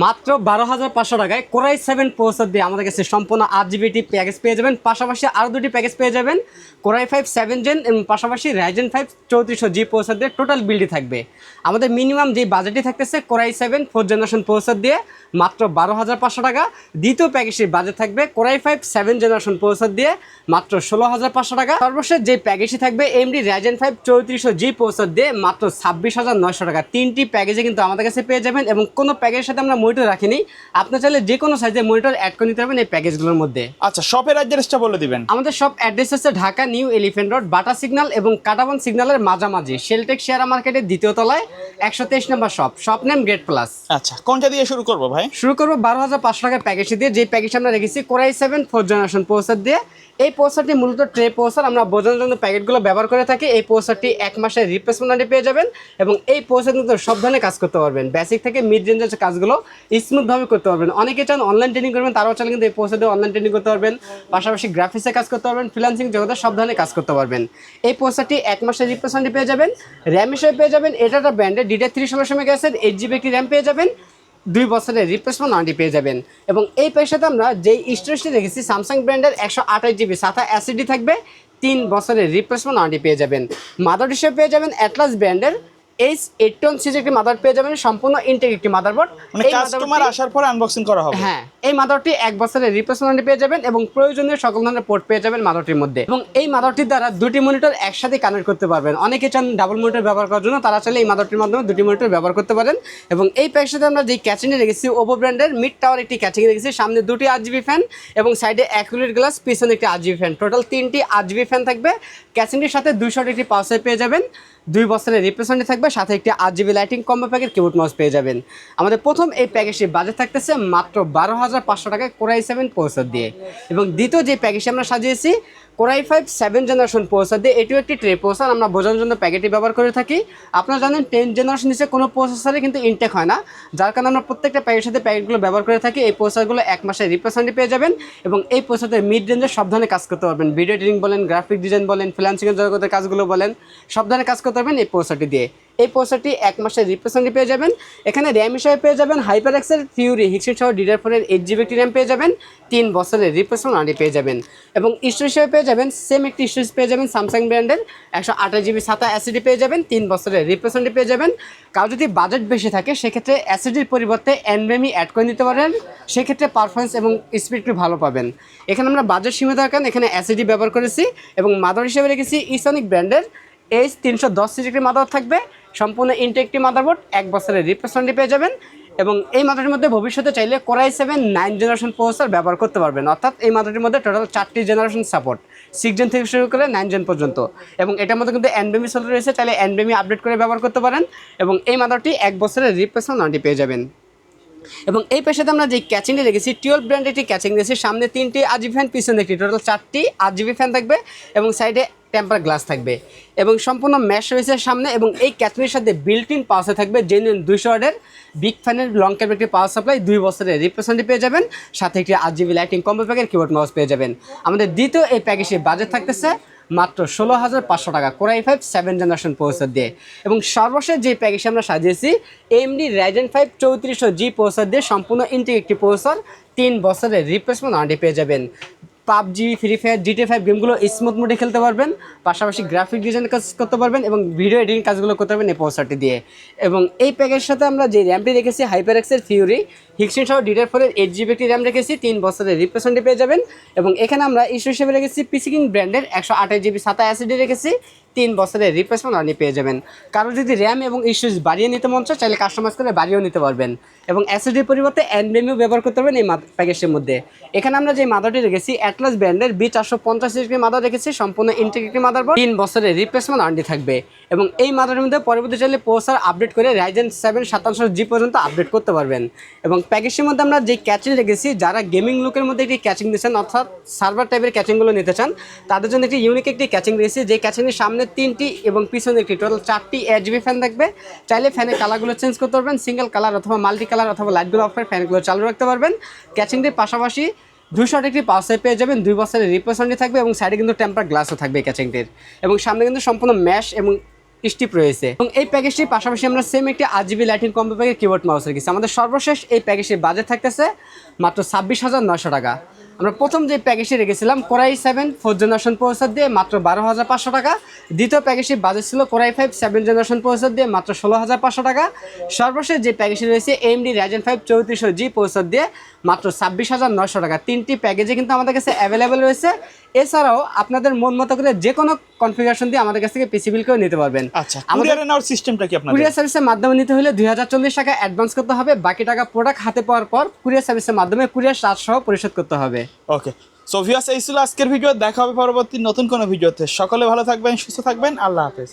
মাত্র 12,500 টাকায় core i 7 processor দিয়ে আমাদের কাছে সম্পূর্ণ 8 জিবি প্যাকেজ পেয়ে যাবেন। পাশাপাশি আরও দুটি প্যাকেজ পেয়ে যাবেন, কোরাই 5 7 জেন এবং পাশাপাশি রাইজেন 5 3400G প্রসেসর দিয়ে টোটাল বিল্ডই থাকবে। আমাদের মিনিমাম যে বাজেটই থাকতেছে কোরাই 7 4th জেনারেশন প্রসেসর দিয়ে মাত্র 12,500 টাকা। দ্বিতীয় প্যাকেজটির বাজেট থাকবে কোরাই 5 7 জেনারেশন প্রসেসর দিয়ে মাত্র 16,500 টাকা। সর্বশেষ যে প্যাকেজটি থাকবে AMD রাইজেন 5 3400G প্রসেসর দিয়ে মাত্র 26,900 টাকা। তিনটি প্যাকেজে কিন্তু আমাদের কাছে পেয়ে যাবেন এবং কোনো প্যাকেজের সাথে আমরা মনিটর রাখিনি, আপনি চাইলে যে কোনো সাইজের মনিটর অ্যাড করে নিতে পারবেন এই প্যাকেজগুলোর মধ্যে। আচ্ছা, শপের অ্যাড্রেসটা বলে দিবেন। আমাদের শপ অ্যাড্রেস হচ্ছে ঢাকা নিউ এলিফ্যান্ট রোড, বাটা সিগন্যাল এবং কাটাবন সিগন্যালের মাঝামাঝি, শেলটেক শেয়ার মার্কেটের দ্বিতীয় তলায় 123 নম্বর শপ নেম গেট প্লাস। আচ্ছা, কোনটা দিয়ে শুরু করবো ভাই? শুরু করবো 12,500 টাকার প্যাকেজটি দিয়ে, যে প্যাকেজ আমরা রেখেছি কোরাই 7 4th জেনারেশন প্রসেসর দিয়ে। এই প্রসেসরটি মূলত ট্রে প্রসেসর, আমরা বোঝানোর জন্য প্যাকেটগুলো ব্যবহার করে থাকি। এই প্রসেসরটি 1 মাসের রিপ্লেসমেন্ট পেয়ে যাবেন এবং এই প্রসেসর কিন্তু সব ধরনের কাজ করতে পারবেন, বেসিক থেকে মিড রেঞ্জের কাজগুলো স্মুথভাবে করতে পারবেন। অনেকে চান অনলাইন ট্রেনিং করবেন, তারাও চাইলে কিন্তু এই প্রসেসরে অনলাইন ট্রেনিং করতে পারবেন, পাশাপাশি গ্রাফিক্সে কাজ করতে পারবেন, ফ্রিল্যান্সিং জগতে সব ধরনের কাজ করতে পারবেন। এই প্রসেসরটি 1 মাসের রিপ্লেসমেন্ট পেয়ে যাবেন। র্যাম হিসেবে পেয়ে যাবেন এটা ব্র্যান্ডের DDR3 16 মেগাহার্টজের 8 GB একটি র্যাম পেয়ে যাবেন, 2 বছরের রিপ্লেসমেন্ট ওয়ারেন্টি পেয়ে যাবেন। এবং এই প্যাকেজটাতে আমরা যেই স্টোরেজটি রেখেছি স্যামসাং ব্র্যান্ডের 128 GB সাথে SSD থাকবে, 3 বছরের রিপ্লেসমেন্ট ওয়ারেন্টি পেয়ে যাবেন। মাদার হিসেবে পেয়ে যাবেন অ্যাটলাস ব্র্যান্ডের H81 সিরিজের একটি মাদার পেয়ে যাবেন, সম্পূর্ণ ইনটেক একটি মাদারবোর্ড। মানে কাস্টমার আসার পরে আনবক্সিং করা হবে। হ্যাঁ, এই মাদারটি 1 বছরের রিপ্লেসমেন্ট পেয়ে যাবেন এবং প্রয়োজনীয় সকল ধরনের পোর্ট পেয়ে যাবেন মাদারটির মধ্যে। এবং এই মাদারটির দ্বারা দুটি মনিটর একসাথে কানেক্ট করতে পারবেন। অনেকে চান ডাবল মনিটর ব্যবহার করার জন্য, তারা চাইলে এই মাদারটির মাধ্যমে দুটি মনিটর ব্যবহার করতে পারেন। এবং এই প্যাকেজটাতে আমরা যে ক্যাচিংয়ে রেখেছি ওপো ব্র্যান্ডের মিড টাওয়ার একটি ক্যাচিং রেখেছি, সামনে দুটি 8GB ফ্যান এবং সাইডে অ্যাকুরেট গ্লাস, পিছনে একটি 8GB ফ্যান, টোটাল 3টি 8GB ফ্যান থাকবে। ক্যাচিংটির সাথে 200 একটি পাওয়ার সাপ্লাই পেয়ে যাবেন, 2 বছরের রিপ্লেসমেন্ট থাকবে, সাথে একটি 8GB লাইটিং কম্বো প্যাকের কিবোর্ড মাউস পেয়ে যাবেন। আমাদের প্রথম এই প্যাকেজটির বাজেট থাকতেছে মাত্র 12,500 টাকায় কোরাই 7 প্রসেসর দিয়ে। এবং দ্বিতীয় যে প্যাকেজটি আমরা সাজিয়েছি কোরাই 5 7 জেনারেশন প্রসেসর দিয়ে, এটিও একটি ট্রে প্রসেসর, আমরা বোঝানোর জন্য প্যাকেটটি ব্যবহার করে থাকি। আপনারা জানেন 10 জেনারেশন নিচে কোনো প্রসেসরে কিন্তু ইনটেক হয় না, যার কারণে আমরা প্রত্যেকটা প্যাকেটের সাথে প্যাকেটগুলো ব্যবহার করে থাকি। এই প্রসেসরগুলো 1 মাসের রিপ্লেসমেন্ট পেয়ে যাবেন এবং এই প্রসেসরে মিড রেঞ্জের সব ধরনের কাজ করতে পারবেন, ভিডিও এডিটিং বলেন, গ্রাফিক ডিজাইন বলেন, ফ্রিল্যান্সিংয়ের জগতের কাজগুলো বলেন, সব ধরনের কাজ করতে পারবেন এই প্রসেসরটি দিয়ে। এই প্রসেসরটি 1 মাসের রিপ্লেসমেন্ট পেয়ে যাবেন। এখানে র্যাম হিসেবে পেয়ে যাবেন HyperX-এর Fury হিক্সিন সহ DDR4 এর 8 GB একটি র্যাম পেয়ে যাবেন, 3 বছরের রিপ্লেসমেন্ট ওয়ারেন্টি পেয়ে যাবেন। এবং স্টোরেজ হিসেবে পেয়ে যাবেন সেম একটি স্টোরেজ পেয়ে যাবেন স্যামসাং ব্র্যান্ডের 128 GB সাথে SSD পেয়ে যাবেন, 3 বছরের রিপ্লেসমেন্ট পেয়ে যাবেন। কারো যদি বাজেট বেশি থাকে সেক্ষেত্রে SSDর পরিবর্তে NVMe অ্যাড করে নিতে পারেন, সেক্ষেত্রে পারফরমেন্স এবং স্পিড একটু ভালো পাবেন। এখানে আমরা বাজেট সীমিত কারণে এখানে SSD ব্যবহার করেছি এবং মাদার হিসেবে রেখেছি ইসনিক ব্র্যান্ডের H310 সিরিজের একটি মাদার থাকবে, সম্পূর্ণ ইনটেক একটি মাদারবোর্ড, 1 বছরের রিপ্লেসমেন্ট পেয়ে যাবেন। এবং এই মাদারটির মধ্যে ভবিষ্যতে চাইলে কোরাই 7 9 জেনারেশন প্রসেসর ব্যবহার করতে পারবেন, অর্থাৎ এই মাদারটির মধ্যে টোটাল 4টি জেনারেশন সাপোর্ট, 6 জেন থেকে শুরু করে 9 জেন পর্যন্ত। এবং এটার মধ্যে কিন্তু NVMe সোল্ডার রয়েছে, চাইলে NVMe আপডেট করে ব্যবহার করতে পারেন। এবং এই মাদারটি 1 বছরের রিপ্লেসমেন্ট ওয়ারেন্টি পেয়ে যাবেন। এবং এই পেশাতে আমরা যে ক্যাচিংটি রেখেছি 12 ব্র্যান্ডের একটি ক্যাচিং রেখেছি, সামনে 3টি 8GB ফ্যান, পিছনে একটি, টোটাল 4টি 8GB ফ্যান থাকবে এবং সাইডে টেম্পার গ্লাস থাকবে এবং সম্পূর্ণ ম্যাশ রয়েছে সামনে। এবং এই ক্যাচিংয়ের সাথে বিল্ট ইন পাওয়ার থাকবে জেনুইন 200 ওয়াটের বিগ ফ্যানের লং কেবল একটি পাওয়ার সাপ্লাই, 2 বছরের রিপ্লেসমেন্ট পেয়ে যাবেন, সাথে একটি 8GB লাইটিং কম্বো প্যাকের কিবোর্ড মাউস পেয়ে যাবেন। আমাদের দ্বিতীয় এই প্যাকেজের বাজেট থাকতেছে মাত্র 16,500 টাকা কোরাই 5 7 জেনারেশন প্রসেসর দিয়ে। এবং সর্বশেষ যে প্যাকেজ আমরা সাজিয়েছি AMD রাইজেন 5 3400G প্রসেসর দিয়ে, সম্পূর্ণ ইনটেক একটি প্রসেসর, 3 বছরের রিপ্লেসমেন্ট ওয়ারেন্টি পেয়ে যাবেন। পাবজি, ফ্রি ফায়ার, GTA 5 গেমগুলো স্মুথ মোডে খেলতে পারবেন, পাশাপাশি গ্রাফিক ডিজাইন কাজ করতে পারবেন এবং ভিডিও এডিটিং কাজগুলো করতে পারবেন এই প্রসেসরটি দিয়ে। এবং এই প্যাকেজের সাথে আমরা যে র্যামটি রেখেছি HyperX-এর Fury হিক্সিন সহ DDR4 এর 8 GB একটি র্যাম রেখেছি, 3 বছরের রিপ্লেসমেন্ট পেয়ে যাবেন। এবং এখানে আমরা ইস্যু হিসেবে রেখেছি PC King ব্র্যান্ডের 128 GB সাথে SSD রেখেছি, 3 বছরের রিপ্লেসমেন্ট ওয়ারেন্টি পেয়ে যাবেন। কারো যদি র্যাম এবং ইস্যুস বাড়িয়ে নিতে মন চায় চাইলে কাস্টমাইজ করে বাড়িয়েও নিতে পারবেন এবং SSDর পরিবর্তে NVMe ব্যবহার করতে পারবেন এই প্যাকেজের মধ্যে। এখানে আমরা যে মাদারটি রেখেছি অ্যাটলাস ব্র্যান্ডের B450 সিরিজের মাদার রেখেছি, সম্পূর্ণ ইনটেক একটি মাদারবোর্ড, 3 বছরের রিপ্লেসমেন্ট ওয়ারেন্টি থাকবে। এবং এই মাদারের মধ্যে পরবর্তী চাইলে প্রসেসর আপডেট করে রাইজেন 7 2700G পর্যন্ত আপডেট করতে পারবেন। এবং প্যাকেজের মধ্যে আমরা যে ক্যাচিং রেখেছি, যারা গেমিং লুকের মধ্যে একটি ক্যাচিং দিচ্ছেন অর্থাৎ সার্ভার টাইপের ক্যাচিংগুলো নিতে চান, তাদের জন্য একটি ইউনিক একটি ক্যাচিং রেখেছি, যে ক্যাচিংয়ের সামনে 3টি এবং পিছনে একটি, টোটাল 4টি 8GB ফ্যান থাকবে। চাইলে ফ্যানের কালারগুলো চেঞ্জ করতে পারবেন, সিঙ্গেল কালার অথবা মাল্টি কালার অথবা লাইটগুলো অফ করে ফ্যানগুলো চালু রাখতে পারবেন। ক্যাচিংটির পাশাপাশি 200 একটি পাওয়ার সাপ্লাই পেয়ে যাবেন, 2 বছরের রিপ্লেসমেন্ট থাকবে এবং সাইডে কিন্তু টেম্পার গ্লাসও থাকবে ক্যাচিংটির। এবং সামনে কিন্তু সম্পূর্ণ ম্যাশ এবং স্টিপ রয়েছে এবং এই প্যাকেজটির পাশাপাশি আমরা সেম একটি 8GB লাইটিং কম্বো প্যাকের কিবোর্ড মাউস রেখেছি। আমাদের সর্বশেষ এই প্যাকেজটির বাজেট থাকতেছে মাত্র 26,900 টাকা। আমরা প্রথম যে প্যাকেজটি রেখেছিলাম কোরাই 7 4th জেনারেশন প্রসেসর দিয়ে মাত্র 12,500 টাকা। দ্বিতীয় প্যাকেজটির বাজেট ছিল কোরাই 5 7th জেনারেশন প্রসেসর দিয়ে মাত্র 16,500 টাকা। সর্বশেষ যে প্যাকেজটি রয়েছে AMD Ryzen 5 3400G প্রসেসর দিয়ে মাত্র 26,900 টাকা। তিনটি প্যাকেজে কিন্তু আমাদের কাছে অ্যাভেলেবেল রয়েছে। এছাড়াও আপনাদের মন মতো করে যে কোনো কনফিগারেশন দিয়ে আমাদের কাছ থেকে পিসি বিল করে নিতে পারবেন। আচ্ছা, কুরিয়ারে নেওয়ার সিস্টেমটা কি আপনাদের? কুরিয়ার সার্ভিসের মাধ্যমে নিতে হলে 2040 টাকা অ্যাডভান্স করতে হবে, বাকি টাকা প্রোডাক্ট হাতে পাওয়ার পর কুরিয়ার সার্ভিসের মাধ্যমে কুরিয়ার চার্জ সহ পরিশোধ করতে হবে। ওকে, সো ভিউয়ার্স, এই ছিল আজকের ভিডিও। দেখা হবে পরবর্তী নতুন কোনো ভিডিওতে। সকলে ভালো থাকবেন, সুস্থ থাকবেন। আল্লাহ হাফেজ।